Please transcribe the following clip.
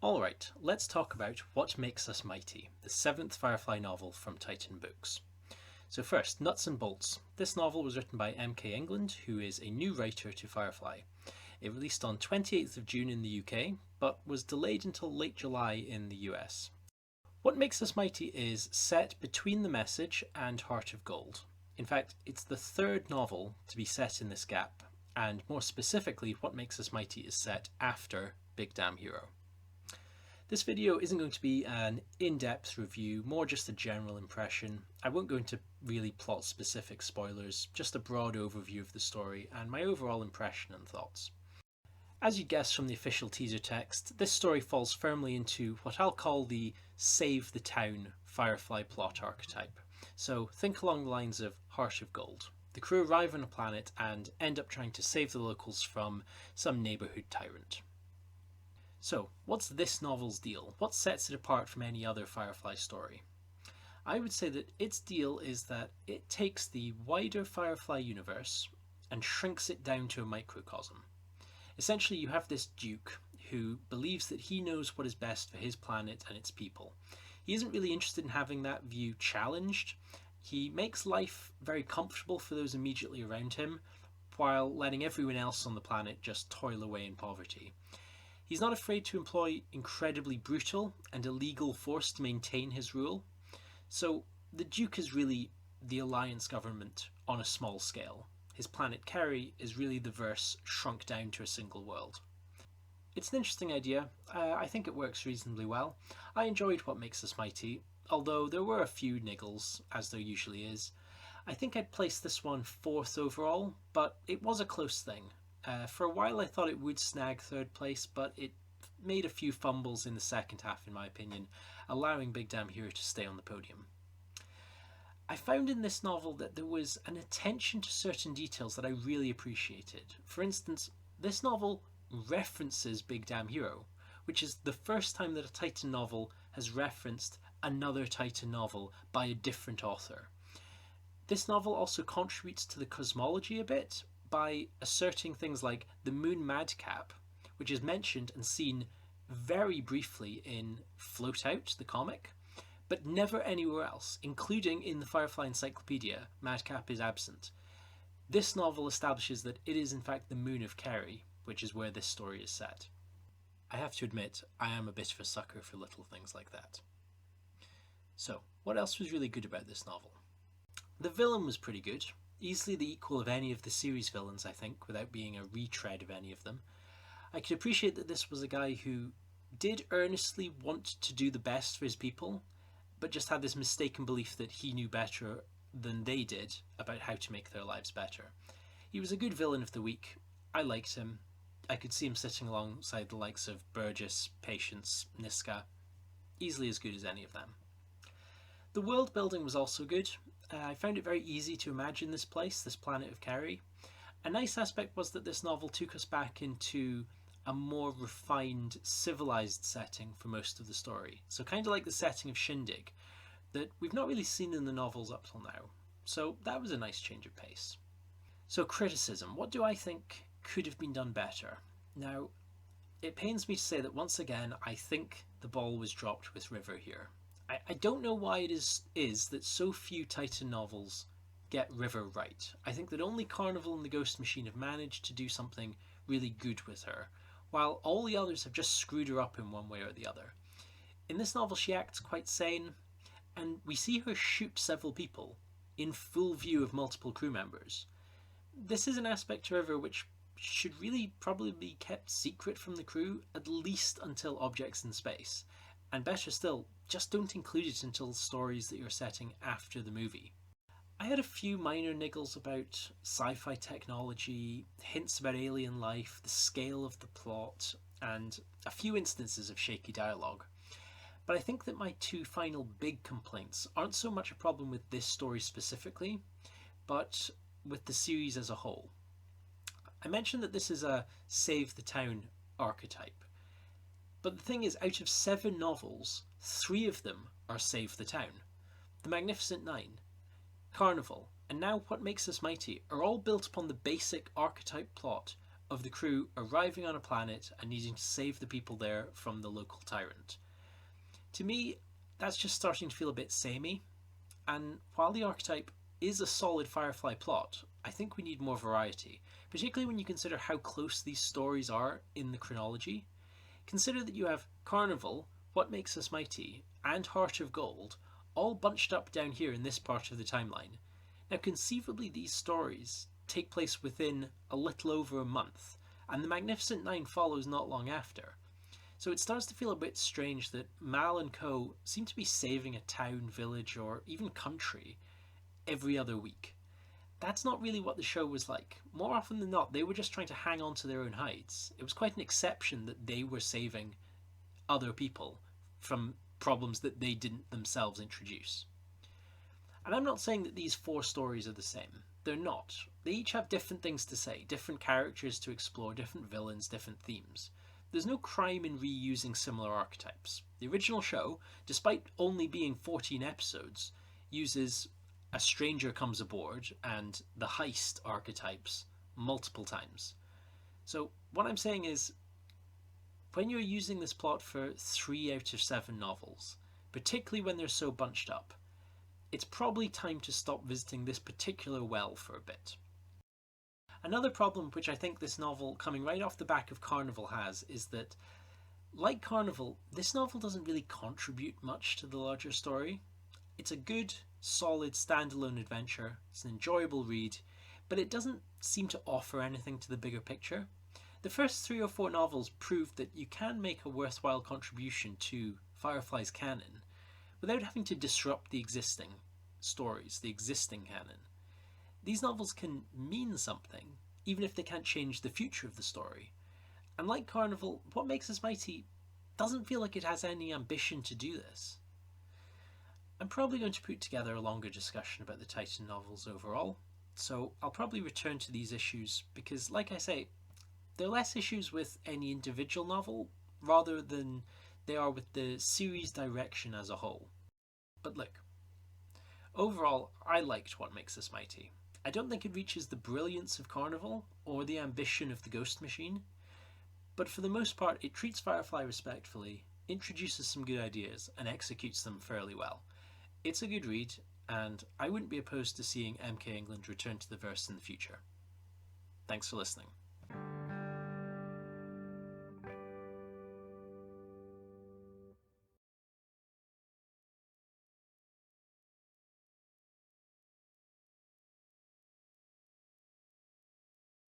Alright, let's talk about What Makes Us Mighty, the seventh Firefly novel from Titan Books. So first, nuts and bolts. This novel was written by M.K. England, who is a new writer to Firefly. It released on 28th of June in the UK, but was delayed until late July in the US. What Makes Us Mighty is set between The Message and Heart of Gold. In fact, it's the third novel to be set in this gap, and more specifically, What Makes Us Mighty is set after Big Damn Hero. This video isn't going to be an in-depth review, more just a general impression. I won't go into really plot-specific spoilers, just a broad overview of the story and my overall impression and thoughts. As you guessed from the official teaser text, this story falls firmly into what I'll call the save the town Firefly plot archetype. So think along the lines of Heart of Gold. The crew arrive on a planet and end up trying to save the locals from some neighbourhood tyrant. So, what's this novel's deal? What sets it apart from any other Firefly story? I would say that its deal is that it takes the wider Firefly universe and shrinks it down to a microcosm. Essentially, you have this Duke who believes that he knows what is best for his planet and its people. He isn't really interested in having that view challenged. He makes life very comfortable for those immediately around him, while letting everyone else on the planet just toil away in poverty. He's not afraid to employ incredibly brutal and illegal force to maintain his rule. So the Duke is really the Alliance government on a small scale. His planet Kerry is really the verse shrunk down to a single world. It's an interesting idea. I think it works reasonably well. I enjoyed What Makes Us Mighty, although there were a few niggles, as there usually is. I think I'd place this one fourth overall, but it was a close thing. For a while I thought it would snag third place, but it made a few fumbles in the second half in my opinion, allowing Big Damn Hero to stay on the podium. I found in this novel that there was an attention to certain details that I really appreciated. For instance, this novel references Big Damn Hero, which is the first time that a Titan novel has referenced another Titan novel by a different author. This novel also contributes to the cosmology a bit, by asserting things like the moon madcap, which is mentioned and seen very briefly in Float Out, the comic, but never anywhere else, including in the Firefly Encyclopedia. Madcap is absent. This novel establishes that it is in fact the moon of Kerry, which is where this story is set. I have to admit, I am a bit of a sucker for little things like that. So, what else was really good about this novel? The villain was pretty good. Easily the equal of any of the series villains, I think, without being a retread of any of them. I could appreciate that this was a guy who did earnestly want to do the best for his people, but just had this mistaken belief that he knew better than they did about how to make their lives better. He was a good villain of the week. I liked him. I could see him sitting alongside the likes of Burgess, Patience, Niska. Easily as good as any of them. The world building was also good. I found it very easy to imagine this place, this planet of Kerry. A nice aspect was that this novel took us back into a more refined, civilized setting for most of the story. So kind of like the setting of Shindig, that we've not really seen in the novels up till now. So that was a nice change of pace. So criticism, what do I think could have been done better? Now, it pains me to say that once again, I think the ball was dropped with River here. I don't know why it is that so few Titan novels get River right. I think that only Carnival and the Ghost Machine have managed to do something really good with her, while all the others have just screwed her up in one way or the other. In this novel she acts quite sane, and we see her shoot several people in full view of multiple crew members. This is an aspect to River which should really probably be kept secret from the crew, at least until Objects in Space. And better still, just don't include it until stories that you're setting after the movie. I had a few minor niggles about sci-fi technology, hints about alien life, the scale of the plot, and a few instances of shaky dialogue. But I think that my two final big complaints aren't so much a problem with this story specifically, but with the series as a whole. I mentioned that this is a save the town archetype. But the thing is, out of 7 novels, 3 of them are Save the Town. The Magnificent Nine, Carnival, and now What Makes Us Mighty are all built upon the basic archetype plot of the crew arriving on a planet and needing to save the people there from the local tyrant. To me, that's just starting to feel a bit samey, and while the archetype is a solid Firefly plot, I think we need more variety, particularly when you consider how close these stories are in the chronology. Consider that you have Carnival, What Makes Us Mighty, and Heart of Gold all bunched up down here in this part of the timeline. Now, conceivably, these stories take place within a little over a month, and the Magnificent Nine follows not long after. So it starts to feel a bit strange that Mal and co seem to be saving a town, village, or even country every other week. That's not really what the show was like. More often than not, they were just trying to hang on to their own hides. It was quite an exception that they were saving other people from problems that they didn't themselves introduce. And I'm not saying that these four stories are the same. They're not. They each have different things to say, different characters to explore, different villains, different themes. There's no crime in reusing similar archetypes. The original show, despite only being 14 episodes, uses a stranger comes aboard and the heist archetypes multiple times. So what I'm saying is, when you're using this plot for 3 out of 7 novels, particularly when they're so bunched up, it's probably time to stop visiting this particular well for a bit. Another problem which I think this novel, coming right off the back of Carnival, has is that, like Carnival, this novel doesn't really contribute much to the larger story. It's a good, solid, standalone adventure, it's an enjoyable read, but it doesn't seem to offer anything to the bigger picture. The first 3 or 4 novels proved that you can make a worthwhile contribution to Firefly's canon without having to disrupt the existing stories, the existing canon. These novels can mean something, even if they can't change the future of the story. And like Carnival, What Makes Us Mighty doesn't feel like it has any ambition to do this. I'm probably going to put together a longer discussion about the Titan novels overall, so I'll probably return to these issues because, like I say, they're less issues with any individual novel rather than they are with the series direction as a whole. But look, overall, I liked What Makes Us Mighty. I don't think it reaches the brilliance of Carnival or the ambition of the Ghost Machine, but for the most part it treats Firefly respectfully, introduces some good ideas, and executes them fairly well. It's a good read, and I wouldn't be opposed to seeing MK England return to the verse in the future. Thanks for listening.